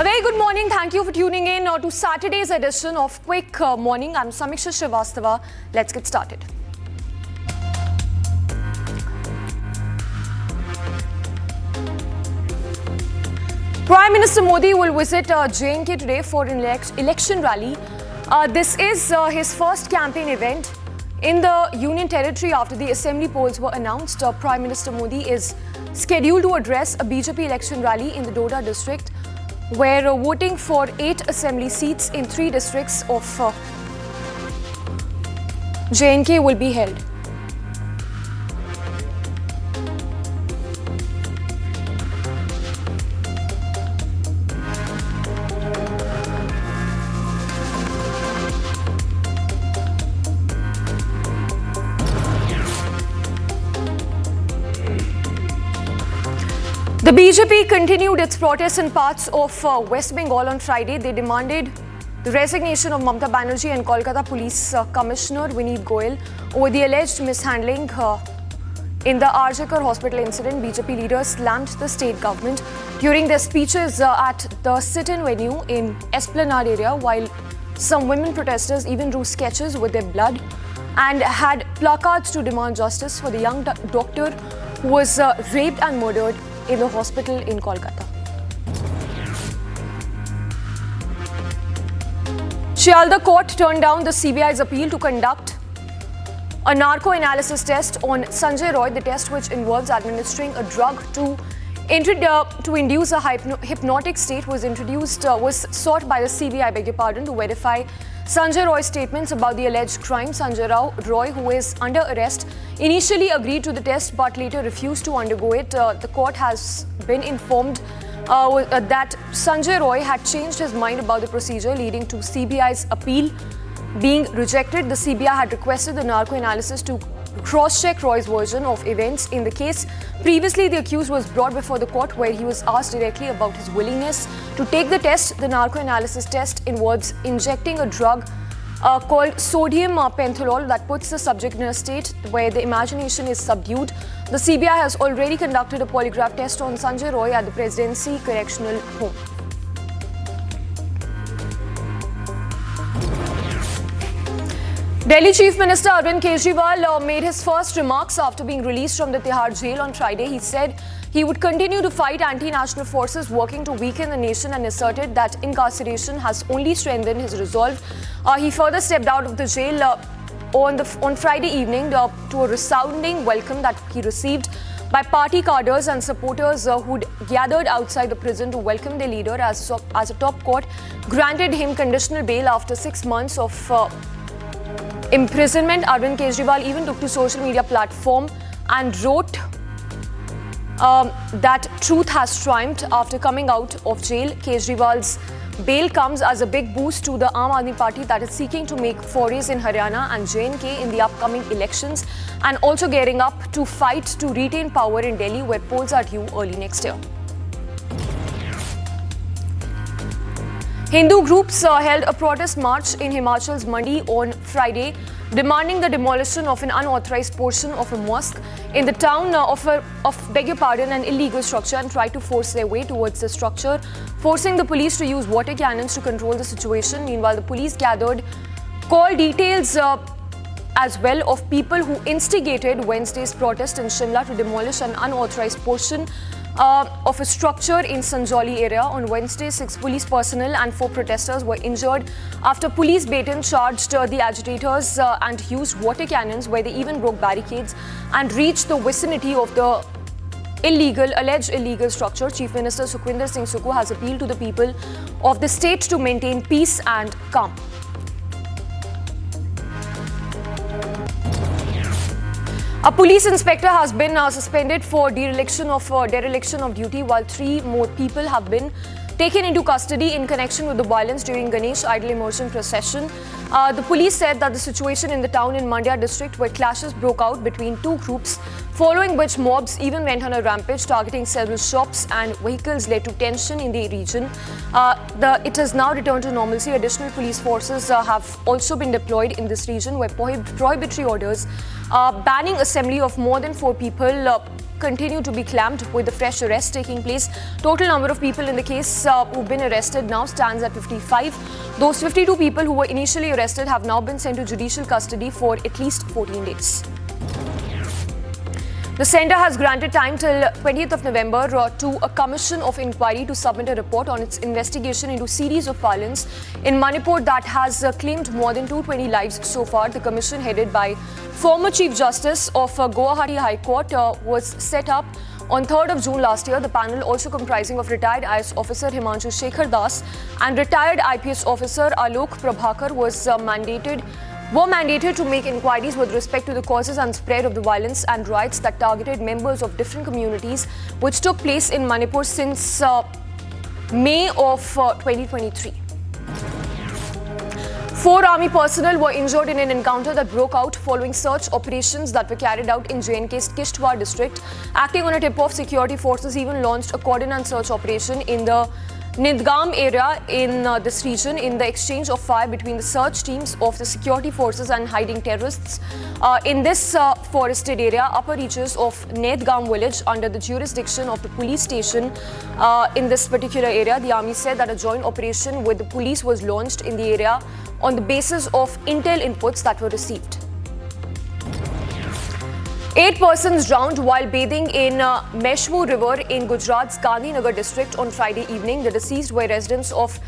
A very good morning. Thank you for tuning in to Saturday's edition of Quick Morning. I'm Samiksha Srivastava. Let's get started. Prime Minister Modi will visit J&K today for an election rally. This is his first campaign event in the Union Territory after the assembly polls were announced. Prime Minister Modi is scheduled to address a BJP election rally in the Doda district, where voting for 8 assembly seats in 3 districts of J&K will be held. The BJP continued its protests in parts of West Bengal on Friday. They demanded the resignation of Mamata Banerjee and Kolkata Police Commissioner Vineet Goyal over the alleged mishandling in the Arjikar hospital incident. BJP leaders slammed the state government during their speeches at the sit-in venue in Esplanade area, while some women protesters even drew sketches with their blood and had placards to demand justice for the young doctor who was raped and murdered in the hospital in Kolkata. Shialda court turned down the CBI's appeal to conduct a narco analysis test on Sanjay Roy. The test, which involves administering a drug to induce a hypnotic state, was sought by the CBI, to verify Sanjay Roy's statements about the alleged crime. Sanjay Roy, who is under arrest, initially agreed to the test but later refused to undergo it. The court has been informed that Sanjay Roy had changed his mind about the procedure, leading to CBI's appeal being rejected. The CBI had requested the narco analysis to cross-check Roy's version of events in the case. Previously, the accused was brought before the court, where he was asked directly about his willingness to take the test. The narco analysis test involves injecting a drug called sodium pentothal that puts the subject in a state where the imagination is subdued. The CBI has already conducted a polygraph test on Sanjay Roy at the Presidency Correctional Home. Delhi Chief Minister Arvind Kejriwal made his first remarks after being released from the Tihar jail on Friday. He said he would continue to fight anti-national forces working to weaken the nation and asserted that incarceration has only strengthened his resolve. He further stepped out of the jail on Friday evening to a resounding welcome that he received by party cadres and supporters who'd gathered outside the prison to welcome their leader as a top court granted him conditional bail after 6 months of imprisonment. Arvind Kejriwal even took to social media platform and wrote that truth has triumphed after coming out of jail. Kejriwal's bail comes as a big boost to the Aam Aadmi Party that is seeking to make forays in Haryana and J&K in the upcoming elections, and also gearing up to fight to retain power in Delhi, where polls are due early next year. Hindu groups held a protest march in Himachal's Mandi on Friday, demanding the demolition of an unauthorized portion of a mosque in the town an illegal structure, and tried to force their way towards the structure, forcing the police to use water cannons to control the situation. Meanwhile, the police gathered call details as well of people who instigated Wednesday's protest in Shimla to demolish an unauthorized portion of a structure in Sanjoli area. On Wednesday, 6 police personnel and 4 protesters were injured after police baton charged the agitators and used water cannons, where they even broke barricades and reached the vicinity of the alleged illegal structure. Chief Minister Sukhwinder Singh Sukhu has appealed to the people of the state to maintain peace and calm. A police inspector has been suspended for dereliction of duty, while 3 more people have been taken into custody in connection with the violence during Ganesh idol immersion procession. The police said that the situation in the town in Mandya district, where clashes broke out between 2 groups, following which mobs even went on a rampage, targeting several shops and vehicles led to tension in the region. It has now returned to normalcy. Additional police forces have also been deployed in this region, where prohibitory orders banning assembly of more than 4 people continue to be clamped, with the fresh arrests taking place. Total number of people in the case who've been arrested now stands at 55. Those 52 people who were initially arrested have now been sent to judicial custody for at least 14 days. The centre has granted time till 20th of November to a commission of inquiry to submit a report on its investigation into series of violence in Manipur that has claimed more than 220 lives so far. The commission, headed by former Chief Justice of Guwahati High Court, was set up on 3rd of June last year. The panel, also comprising of retired IS officer Himanshu Shekhar Das and retired IPS officer Alok Prabhakar, were mandated to make inquiries with respect to the causes and spread of the violence and riots that targeted members of different communities, which took place in Manipur since May of 2023. 4 army personnel were injured in an encounter that broke out following search operations that were carried out in J&K's Kishtwar district. Acting on a tip-off, security forces even launched a cordon and search operation in the Nidgam area in this region, in the exchange of fire between the search teams of the security forces and hiding terrorists. In this forested area, upper reaches of Nidgam village, under the jurisdiction of the police station in this particular area, the army said that a joint operation with the police was launched in the area on the basis of intel inputs that were received. 8 persons drowned while bathing in Meshmu River in Gujarat's Gandhinagar district on Friday evening. The deceased were residents of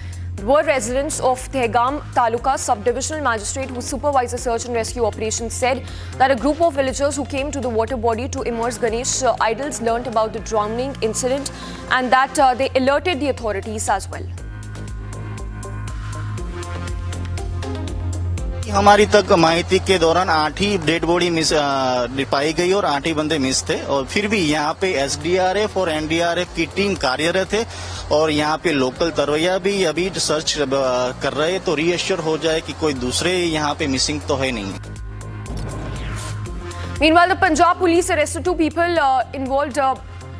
Tehgam Taluka. Sub-divisional magistrate who supervised the search and rescue operation said that a group of villagers who came to the water body to immerse Ganesh idols learnt about the drowning incident and that they alerted the authorities as well. हमारी तक माहिती के दौरान 8 ही dead body पाई गई और 8 ही बंदे miss थे, और फिर भी यहाँ पे एसडीआरएफ और एनडीआरएफ की टीम कार्यरत है और यहाँ पे लोकल तरवैया भी अभी सर्च कर रहे हैं, तो रीएश्योर हो जाए कि कोई दूसरे यहाँ पे मिसिंग तो है नहीं. Meanwhile, the Punjab police arrested 2 people involved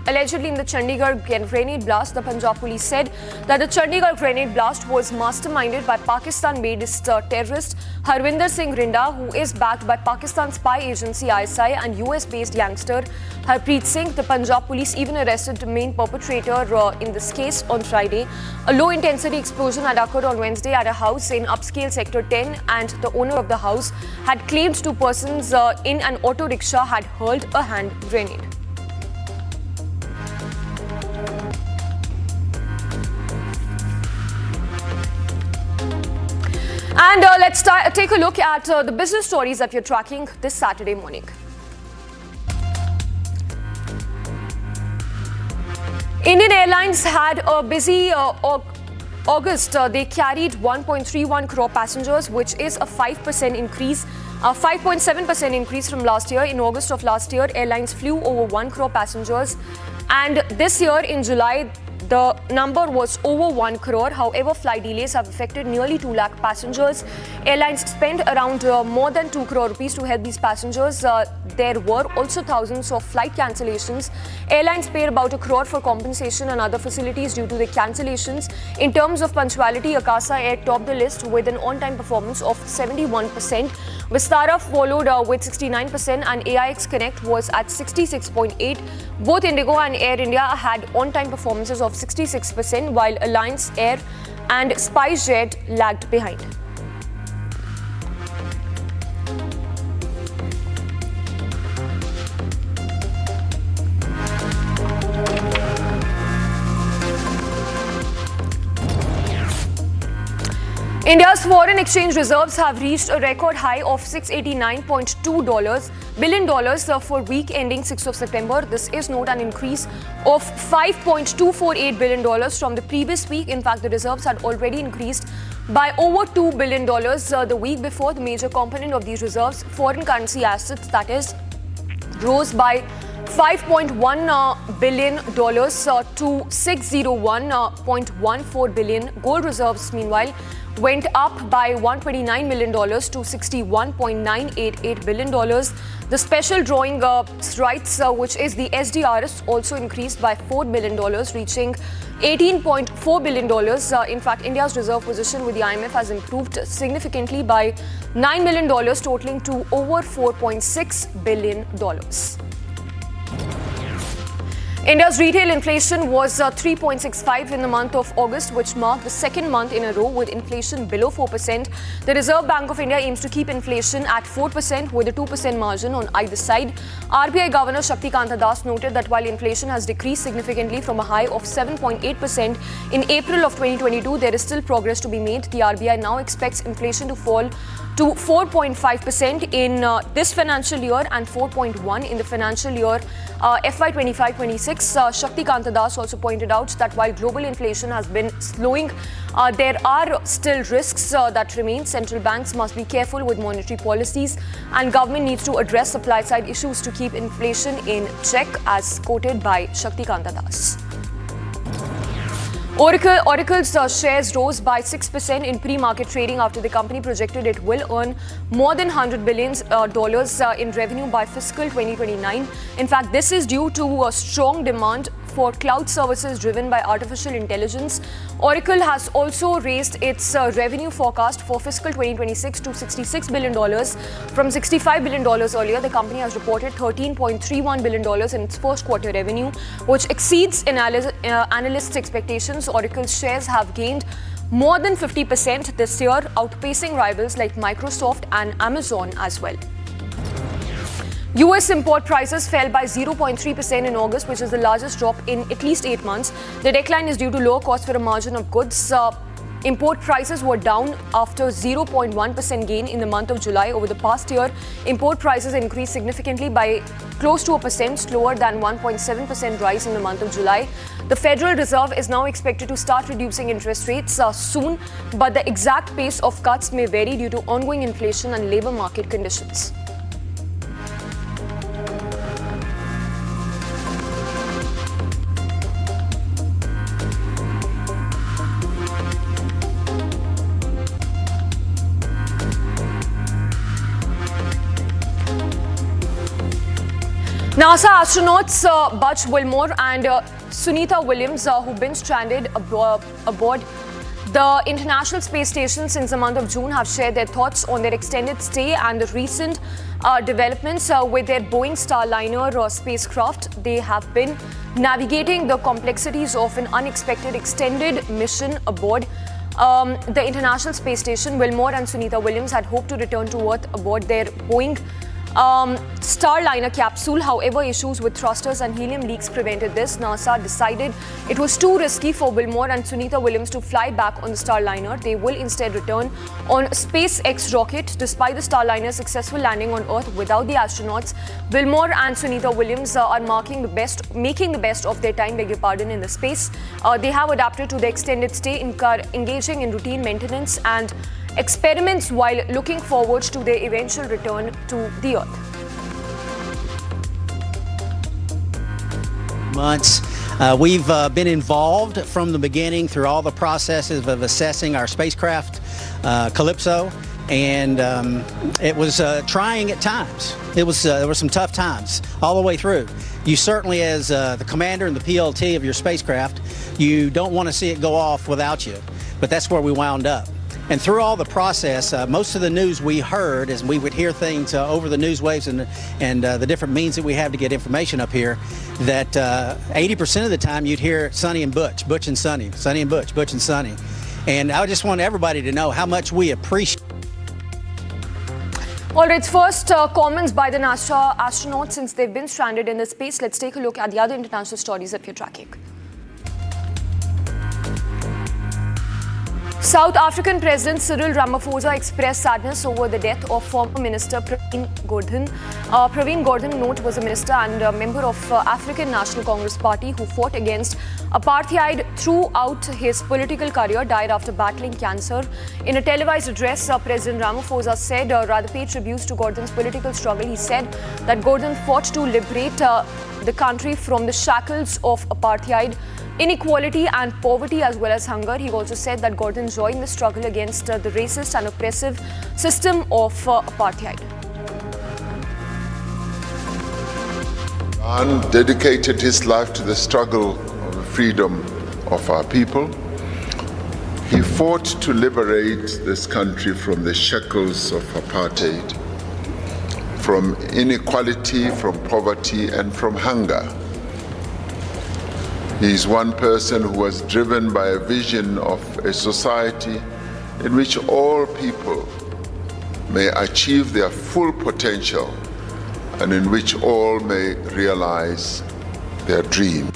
allegedly in the Chandigarh grenade blast. The Punjab police said that the Chandigarh grenade blast was masterminded by Pakistan-based terrorist Harvinder Singh Rinda, who is backed by Pakistan spy agency ISI and US-based gangster Harpreet Singh. The Punjab police even arrested the main perpetrator in this case on Friday. A low-intensity explosion had occurred on Wednesday at a house in upscale Sector 10, and the owner of the house had claimed 2 persons in an auto rickshaw had hurled a hand grenade. And let's take a look at the business stories that we're tracking this Saturday morning. Indian Airlines had a busy August. They carried 1.31 crore passengers, which is a 5% increase, a 5.7% increase from last year. In August of last year, airlines flew over 1 crore passengers, and this year in July, the number was over 1 crore. However, flight delays have affected nearly 2 lakh passengers. Airlines spent around more than 2 crore rupees to help these passengers. There were also thousands of flight cancellations. Airlines paid about 1 crore for compensation and other facilities due to the cancellations. In terms of punctuality, Akasa Air topped the list with an on-time performance of 71%. Vistara followed with 69%, and AIX Connect was at 66.8%. Both Indigo and Air India had on-time performances of 66%, while Alliance Air and SpiceJet lagged behind. India's foreign exchange reserves have reached a record high of $689.2 billion for week ending 6th of September. This is not an increase of $5.248 billion from the previous week. In fact, the reserves had already increased by over $2 billion the week before. The major component of these reserves, foreign currency assets, that is, rose by $5.1 billion to $601.14 billion. Gold reserves, meanwhile, went up by $129 million to $61.988 billion. The special drawing rights, which is the SDRs, also increased by $4 billion, reaching $18.4 billion. In fact, India's reserve position with the IMF has improved significantly by $9 million, totaling to over $4.6 billion. India's retail inflation was 3.65 in the month of August, which marked the second month in a row with inflation below 4%. The Reserve Bank of India aims to keep inflation at 4% with a 2% margin on either side. RBI Governor Shaktikanta Das noted that while inflation has decreased significantly from a high of 7.8% in April of 2022, there is still progress to be made. The RBI now expects inflation to fall to 4.5% in this financial year and 4.1% in the financial year FY25-26. Shaktikanta Das also pointed out that while global inflation has been slowing, there are still risks that remain. Central banks must be careful with monetary policies, and government needs to address supply-side issues to keep inflation in check, as quoted by Shaktikanta Das. Oracle's shares rose by 6% in pre-market trading after the company projected it will earn more than $100 billion in revenue by fiscal 2029. In fact, this is due to a strong demand for cloud services driven by artificial intelligence. Oracle has also raised its revenue forecast for fiscal 2026 to $66 billion from $65 billion earlier. The company has reported $13.31 billion in its first quarter revenue, which exceeds analysts' expectations. Oracle's shares have gained more than 50% this year, outpacing rivals like Microsoft and Amazon as well. US import prices fell by 0.3% in August, which is the largest drop in at least 8 months. The decline is due to lower cost for a margin of goods. Import prices were down after 0.1% gain in the month of July. Over the past year, import prices increased significantly by close to 1%, slower than 1.7% rise in the month of July. The Federal Reserve is now expected to start reducing interest rates soon, but the exact pace of cuts may vary due to ongoing inflation and labor market conditions. NASA astronauts Buzz Wilmore and Sunita Williams, who've been stranded aboard the International Space Station since the month of June, have shared their thoughts on their extended stay and the recent developments with their Boeing Starliner spacecraft. They have been navigating the complexities of an unexpected extended mission aboard the International Space Station. Wilmore and Sunita Williams had hoped to return to Earth aboard their Boeing Starliner capsule. However, issues with thrusters and helium leaks prevented this. NASA decided it was too risky for Wilmore and Sunita Williams to fly back on the Starliner. They will instead return on SpaceX rocket. Despite the Starliner's successful landing on Earth without the astronauts, Wilmore and Sunita Williams are making the best of their time, in the space. They have adapted to the extended stay, engaging in routine maintenance and experiments while looking forward to their eventual return to the Earth. Months. We've been involved from the beginning through all the processes of assessing our spacecraft, Calypso, and it was trying at times. There were some tough times all the way through. You certainly, as the commander and the PLT of your spacecraft, you don't want to see it go off without you, but that's where we wound up. And through all the process, most of the news we heard, as we would hear things over the news waves and the different means that we have to get information up here, that 80% of the time you'd hear Sonny and Butch, Butch and Sonny, Sonny and Butch, Butch and Sonny. And I just want everybody to know how much we appreciate. All right, first comments by the NASA astronauts since they've been stranded in the space. Let's take a look at the other international stories that we're tracking. South African President Cyril Ramaphosa expressed sadness over the death of former Minister Pravin Gordhan. Pravin Gordhan, note, was a minister and a member of African National Congress Party who fought against apartheid throughout his political career, died after battling cancer. In a televised address, President Ramaphosa said, rather pay tribute to Gordhan's political struggle. He said that Gordhan fought to liberate the country from the shackles of apartheid, inequality and poverty as well as hunger. He also said that Gordon joined the struggle against the racist and oppressive system of apartheid. Gandhi dedicated his life to the struggle of the freedom of our people. He fought to liberate this country from the shackles of apartheid, from inequality, from poverty, and from hunger. He is one person who was driven by a vision of a society in which all people may achieve their full potential and in which all may realize their dream.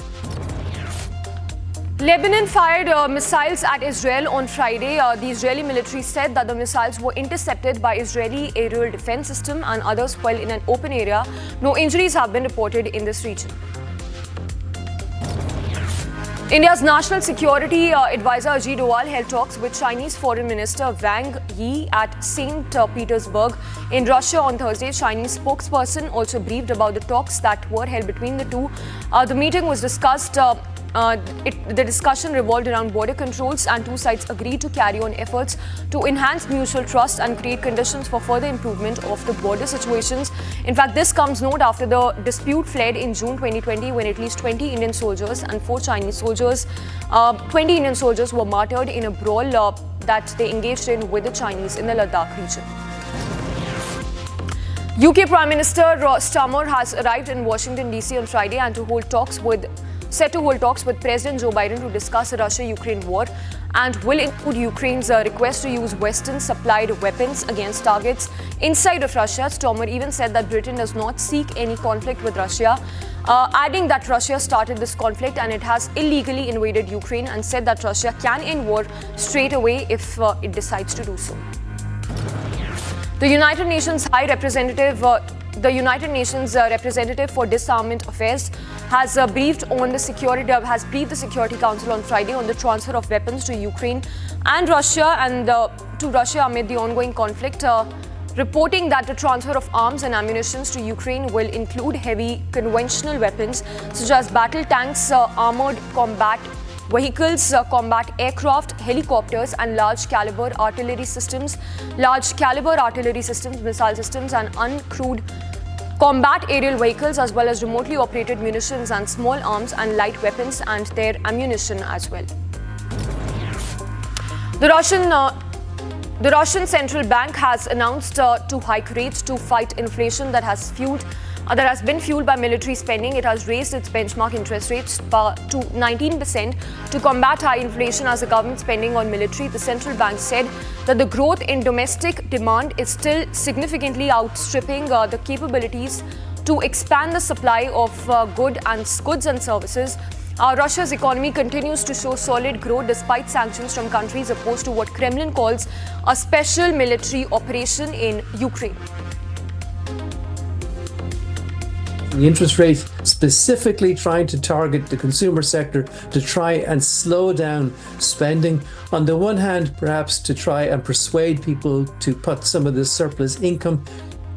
Lebanon fired missiles at Israel on Friday. The Israeli military said that the missiles were intercepted by Israeli aerial defense system and others fell in an open area. No injuries have been reported in this region. India's National Security Advisor Ajit Doval held talks with Chinese Foreign Minister Wang Yi at St. Petersburg in Russia on Thursday. Chinese spokesperson also briefed about the talks that were held between the two. The meeting was discussed. The discussion revolved around border controls, and two sides agreed to carry on efforts to enhance mutual trust and create conditions for further improvement of the border situations. In fact, this comes note after the dispute flared in June 2020 when at least 20 Indian soldiers and 4 Chinese soldiers, 20 Indian soldiers were martyred in a brawl that they engaged in with the Chinese in the Ladakh region. UK Prime Minister Starmer has arrived in Washington DC on Friday and set to hold talks with President Joe Biden to discuss the Russia-Ukraine war and will include Ukraine's request to use Western-supplied weapons against targets inside of Russia. Starmer even said that Britain does not seek any conflict with Russia, adding that Russia started this conflict and it has illegally invaded Ukraine, and said that Russia can end war straight away if it decides to do so. The United Nations representative for disarmament affairs has briefed the Security Council on Friday on the transfer of weapons to Ukraine and Russia amid the ongoing conflict, reporting that the transfer of arms and ammunition to Ukraine will include heavy conventional weapons such as battle tanks, armored combat vehicles, combat aircraft, helicopters and large caliber artillery systems, missile systems and uncrewed combat aerial vehicles, as well as remotely operated munitions and small arms and light weapons and their ammunition as well. The Russian central bank has announced to hike rates to fight inflation that has been fueled by military spending. It has raised its benchmark interest rates to 19% to combat high inflation as the government spending on military. The central bank said that the growth in domestic demand is still significantly outstripping the capabilities to expand the supply of goods and services. Russia's economy continues to show solid growth despite sanctions from countries opposed to what Kremlin calls a special military operation in Ukraine. The interest rate specifically trying to target the consumer sector to try and slow down spending. On the one hand, perhaps to try and persuade people to put some of this surplus income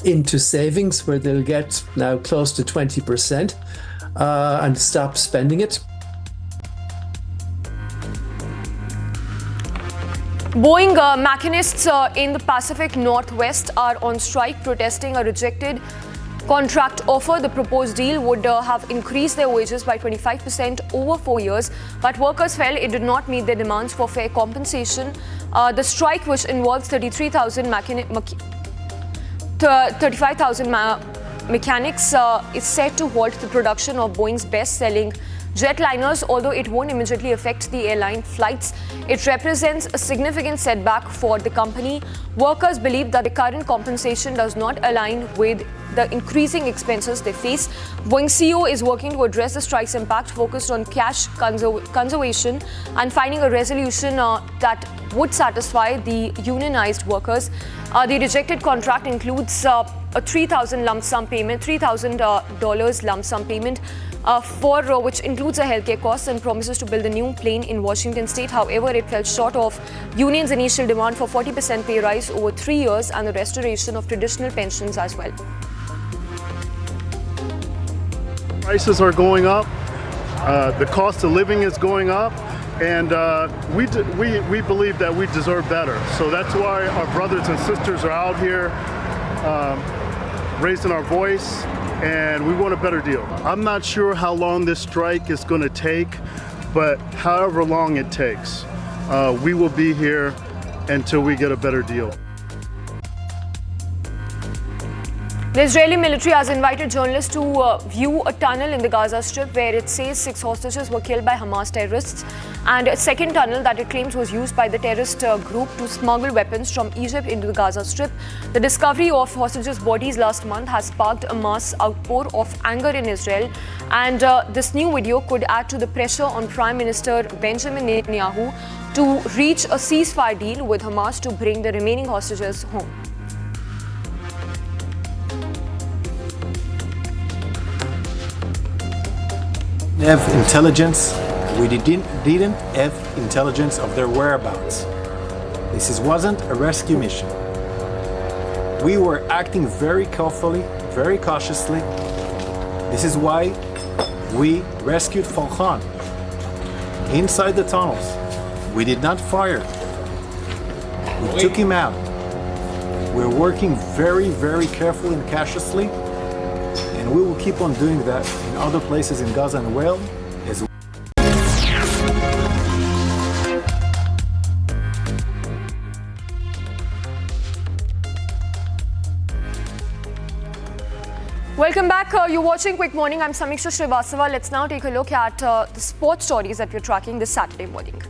into savings where they'll get now close to 20% and stop spending it. Boeing machinists in the Pacific Northwest are on strike protesting a rejected contract offer. The proposed deal would have increased their wages by 25% over 4 years, but workers felt it did not meet their demands for fair compensation. The strike, which involves 35,000 mechanics, is set to halt the production of Boeing's best-selling jetliners. Although it won't immediately affect the airline flights, it represents a significant setback for the company. Workers believe that the current compensation does not align with the increasing expenses they face. Boeing CEO is working to address the strike's impact, focused on cash conservation and finding a resolution that would satisfy the unionized workers. The rejected contract includes a $3,000 lump sum payment, $3,000 lump sum payment, which includes a healthcare costs and promises to build a new plane in Washington state. However, it fell short of union's initial demand for 40% pay rise over 3 years and the restoration of traditional pensions as well. Prices are going up. The cost of living is going up. And we believe that we deserve better. So that's why our brothers and sisters are out here raising our voice, and we want a better deal. I'm not sure how long this strike is going to take, but however long it takes, we will be here until we get a better deal. The Israeli military has invited journalists to view a tunnel in the Gaza Strip where it says 6 hostages were killed by Hamas terrorists, and a second tunnel that it claims was used by the terrorist group to smuggle weapons from Egypt into the Gaza Strip. The discovery of hostages' bodies last month has sparked a mass outpour of anger in Israel, and this new video could add to the pressure on Prime Minister Benjamin Netanyahu to reach a ceasefire deal with Hamas to bring the remaining hostages home. Have intelligence. We didn't have intelligence of their whereabouts. This wasn't a rescue mission. We were acting very carefully, very cautiously. This is why we rescued Falchan inside the tunnels. We did not fire. We took him out. We're working very, very carefully and cautiously. And we will keep on doing that in other places in Gaza and well as well. Welcome back. You're watching Quick Morning. I'm Samiksha Srivastava. Let's now take a look at the sports stories that we're tracking this Saturday morning.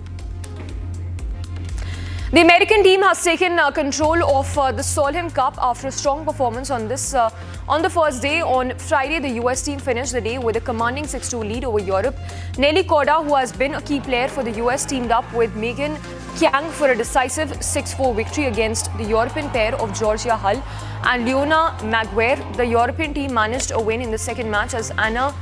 The American team has taken control of the Solheim Cup after a strong performance on the first day. On Friday, the US team finished the day with a commanding 6-2 lead over Europe. Nelly Korda, who has been a key player for the US, teamed up with Megan Kiang for a decisive 6-4 victory against the European pair of Georgia Hull and Leona Maguire. The European team managed a win in the second match as Anna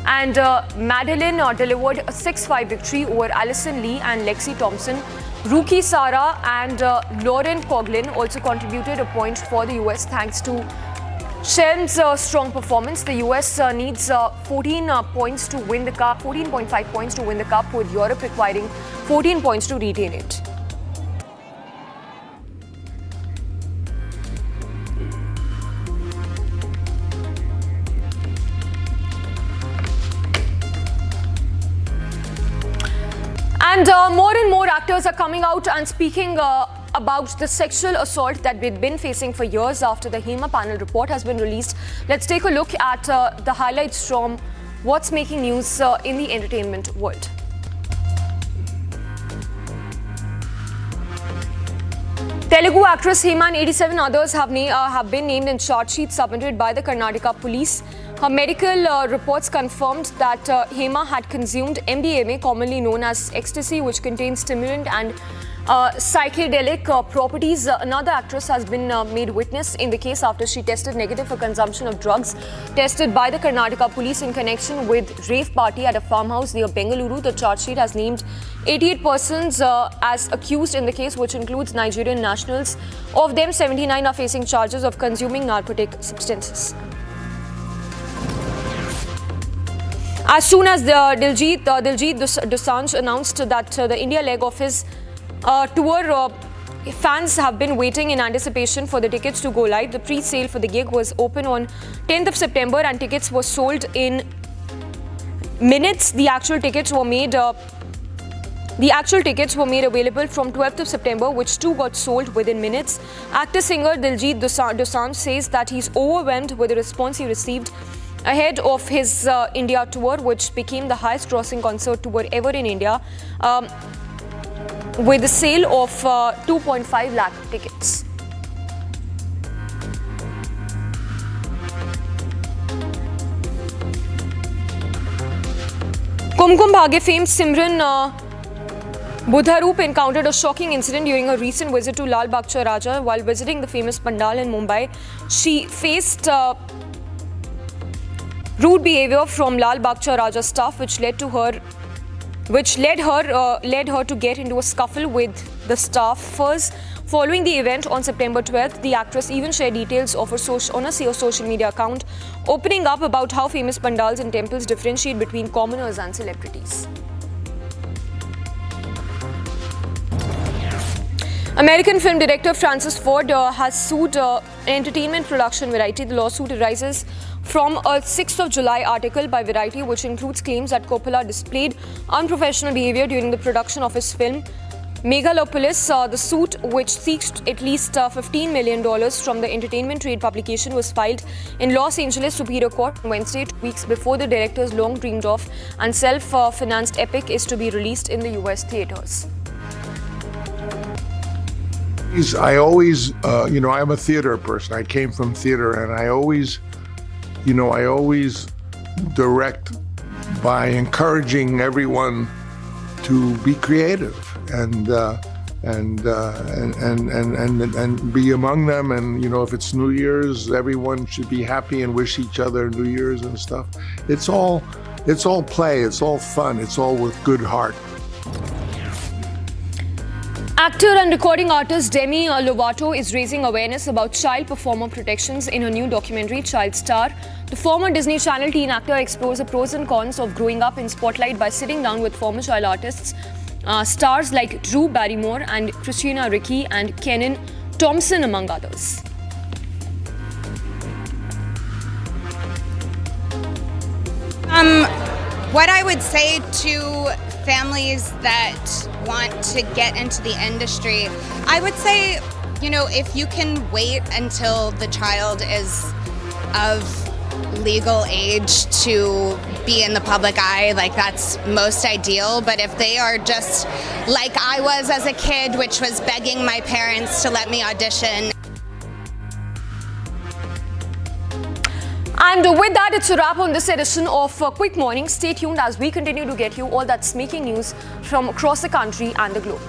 and Madeline delivered a 6-5 victory over Alison Lee and Lexi Thompson. Rookie Sarah and Lauren Coughlin also contributed a point for the US thanks to Shelm's strong performance. The US needs 14 points to win the cup, 14.5 points to win the cup, with Europe requiring 14 points to retain it. And more actors are coming out and speaking about the sexual assault that we've been facing for years after the HEMA panel report has been released. Let's take a look at the highlights from what's making news in the entertainment world. Telugu actress Hema and 87 others have been named in charge sheets submitted by the Karnataka police. Her medical reports confirmed that Hema had consumed MDMA, commonly known as ecstasy, which contains stimulant and psychedelic properties. Another actress has been made witness in the case after she tested negative for consumption of drugs tested by the Karnataka police in connection with rave party at a farmhouse near Bengaluru. The charge sheet has named 88 persons as accused in the case, which includes Nigerian nationals. Of them, 79 are facing charges of consuming narcotic substances. As soon as Diljit Dosanjh announced that the India leg of his tour, fans have been waiting in anticipation for the tickets to go live. The pre-sale for the gig was open on 10th of September and tickets were sold in minutes. The actual tickets were made available from 12th of September, which too got sold within minutes. Actor-singer Diljit Dosanjh says that he's overwhelmed with the response he received ahead of his India tour, which became the highest grossing concert tour ever in India, with the sale of 2.5 lakh tickets. Kumkum Bhagya fame Simran Budharoop encountered a shocking incident during a recent visit to Lal Bagh Cha Raja. While visiting the famous pandal in Mumbai, she faced rude behavior from Lal Bagh Cha Raja staff, which led her to get into a scuffle with the staffers. Following the event on September 12th, the actress even shared details of her on a social media account, opening up about how famous pandals and temples differentiate between commoners and celebrities. American film director Francis Ford has sued entertainment production Variety. The lawsuit arises from a 6th of July article by Variety, which includes claims that Coppola displayed unprofessional behavior during the production of his film Megalopolis. The suit, which seeks at least $15 million from the entertainment trade publication, was filed in Los Angeles Superior Court on Wednesday, 2 weeks before the director's long dreamed of and self-financed epic is to be released in the US theaters. I always, I'm a theater person. I came from theater, and I always direct by encouraging everyone to be creative and be among them. And if it's New Year's, everyone should be happy and wish each other New Year's and stuff. It's all play. It's all fun. It's all with good heart. Actor and recording artist Demi Lovato is raising awareness about child performer protections in her new documentary, Child Star. The former Disney Channel teen actor explores the pros and cons of growing up in spotlight by sitting down with former child artists, stars like Drew Barrymore and Christina Ricci and Kenan Thompson, among others. What I would say to families that want to get into the industry, I would say, if you can wait until the child is of legal age to be in the public eye, that's most ideal. But if they are just like I was as a kid, which was begging my parents to let me audition. And with that, it's a wrap on this edition of Quick Morning. Stay tuned as we continue to get you all that's making news from across the country and the globe.